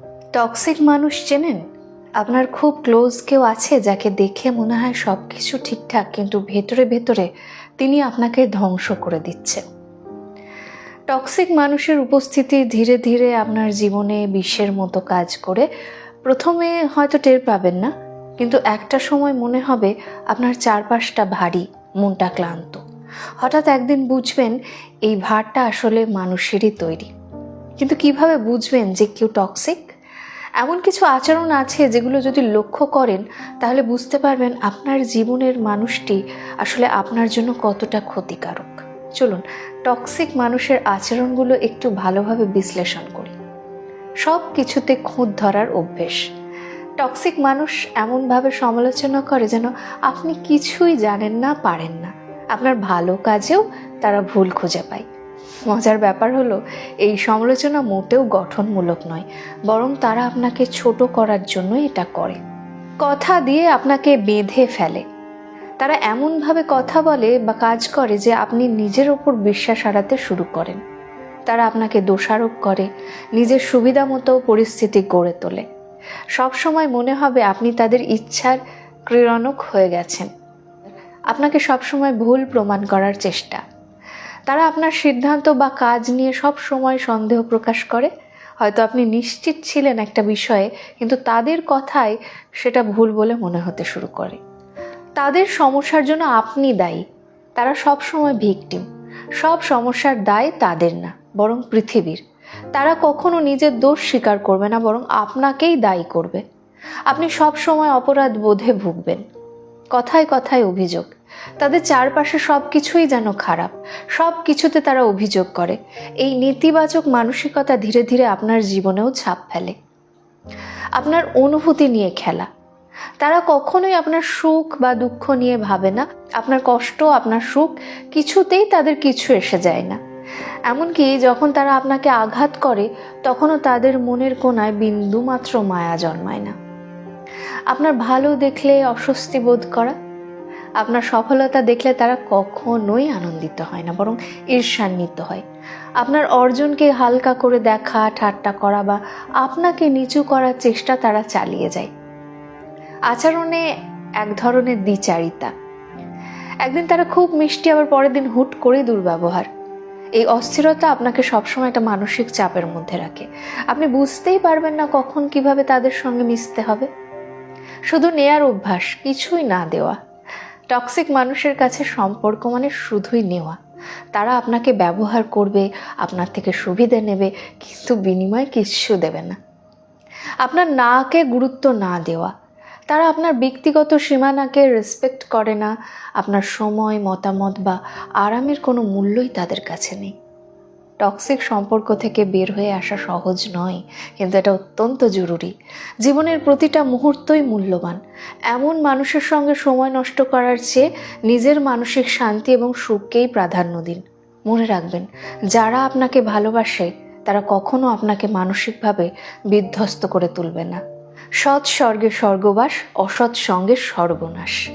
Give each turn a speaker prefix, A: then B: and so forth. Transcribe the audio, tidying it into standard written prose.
A: Toxic মানুষ চেনেন? আপনার খুব ক্লোজ কেউ আছে যাকে দেখে মনে হয় সব কিছু ঠিকঠাক, কিন্তু ভেতরে ভেতরে তিনি আপনাকে ধ্বংস করে দিচ্ছেন। টক্সিক মানুষের উপস্থিতি ধীরে ধীরে আপনার জীবনে বিষের মতো কাজ করে। প্রথমে হয়তো টের পাবেন না, কিন্তু একটা সময় মনে হবে আপনার চারপাশটা ভারী, মনটা ক্লান্ত। হঠাৎ একদিন বুঝবেন এই ভারটা আসলে মানুষেরই তৈরি। কিন্তু কিভাবে বুঝবেন যে কেউ টক্সিক? এমন কিছু আচরণ আছে যেগুলো যদি লক্ষ্য করেন তাহলে বুঝতে পারবেন আপনার জীবনের মানুষটি আসলে আপনার জন্য কতটা ক্ষতিকারক। চলুন টক্সিক মানুষের আচরণগুলো একটু ভালোভাবে বিশ্লেষণ করি। সব কিছুতে খুঁত ধরার অভ্যেস। টক্সিক মানুষ এমনভাবে সমালোচনা করে যেন আপনি কিছুই জানেন না, পারেন না। আপনার ভালো কাজেও তারা ভুল খুঁজে পায়। মজার ব্যাপার হলো এই সমালোচনা মোটেও গঠনমূলক নয়, বরং তারা আপনাকে ছোট করার জন্য এটা করে। কথা দিয়ে আপনাকে বেঁধে ফেলে। তারা এমনভাবে কথা বলে বা কাজ করে যে আপনি নিজের ওপর বিশ্বাস হারাতে শুরু করেন। তারা আপনাকে দোষারোপ করে, নিজের সুবিধা মতো পরিস্থিতি গড়ে তোলে। সবসময় মনে হবে আপনি তাদের ইচ্ছার ক্রীড়নক হয়ে গেছেন। আপনাকে সবসময় ভুল প্রমাণ করার চেষ্টা। তারা আপনার সিদ্ধান্ত বা কাজ নিয়ে সব সময় সন্দেহ প্রকাশ করে। হয়তো আপনি নিশ্চিত ছিলেন একটা বিষয়ে, কিন্তু তাদের কথায় সেটা ভুল বলে মনে হতে শুরু করে। তাদের সমস্যার জন্য আপনি দায়ী। তারা সব সময় ভিকটিম। সব সমস্যার দায় তাদের না, বরং পৃথিবীর। তারা কখনো নিজের দোষ স্বীকার করবে না, বরং আপনাকেই দায়ী করবে। আপনি সব সময় অপরাধ বোধে ভুগবেন। কথায় কথায় অভিযোগ। তাদের চারপাশে সব কিছুই যেন খারাপ, সব কিছুতে তারা অভিযোগ করে। এই নেতিবাচক মানসিকতা ধীরে ধীরে আপনার জীবনেও ছাপ ফেলে। আপনার অনুভূতি নিয়ে খেলা। তারা কখনোই আপনার সুখ বা দুঃখ নিয়ে ভাবে না। আপনার কষ্ট, আপনার সুখ কিছুতেই তাদের কিছু এসে যায় না। এমনকি যখন তারা আপনাকে আঘাত করে তখনও তাদের মনের কোণায় বিন্দুমাত্র মায়া জন্মায় না। আপনার ভালো দেখলে অস্বস্তি বোধ করা। আপনার সফলতা দেখলে তারা কখনোই আনন্দিত হয় না, বরং ঈর্ষান্বিত হয়। আপনার অর্জনকে হালকা করে দেখা, ঠাট্টা করা বা আপনাকে নিচু করার চেষ্টা তারা চালিয়ে যায়। আচরণে এক ধরনের দ্বিচারিতা। একদিন তারা খুব মিষ্টি, আবার পরের দিন হুট করে দুর্ব্যবহার। এই অস্থিরতা আপনাকে সবসময় একটা মানসিক চাপের মধ্যে রাখে। আপনি বুঝতেই পারবেন না কখন কিভাবে তাদের সঙ্গে মিশতে হবে। শুধু নেয়ার অভ্যাস, কিছুই না দেওয়া। টক্সিক মানুষের কাছে সম্পর্ক মানে শুধুই নেওয়া। তারা আপনাকে ব্যবহার করবে, আপনার থেকে সুবিধা নেবে, কিন্তু বিনিময়ে কিচ্ছু দেবে না। আপনার নাকে গুরুত্ব না দেওয়া। তারা আপনার ব্যক্তিগত সীমানাকে রেসপেক্ট করে না। আপনার সময়, মতামত বা আরামের কোনো মূল্যই তাদের কাছে নেই। টক্সিক সম্পর্ক থেকে বের হয়ে আসা সহজ নয়, কিন্তু এটা অত্যন্ত জরুরি। জীবনের প্রতিটা মুহূর্তই মূল্যবান। এমন মানুষের সঙ্গে সময় নষ্ট করার চেয়ে নিজের মানসিক শান্তি এবং সুখকেই প্রাধান্য দিন। মনে রাখবেন, যারা আপনাকে ভালোবাসে তারা কখনো আপনাকে মানসিকভাবে বিধ্বস্ত করে তুলবে না। সৎ স্বর্গে স্বর্গবাস, অসৎ সঙ্গে সর্বনাশ।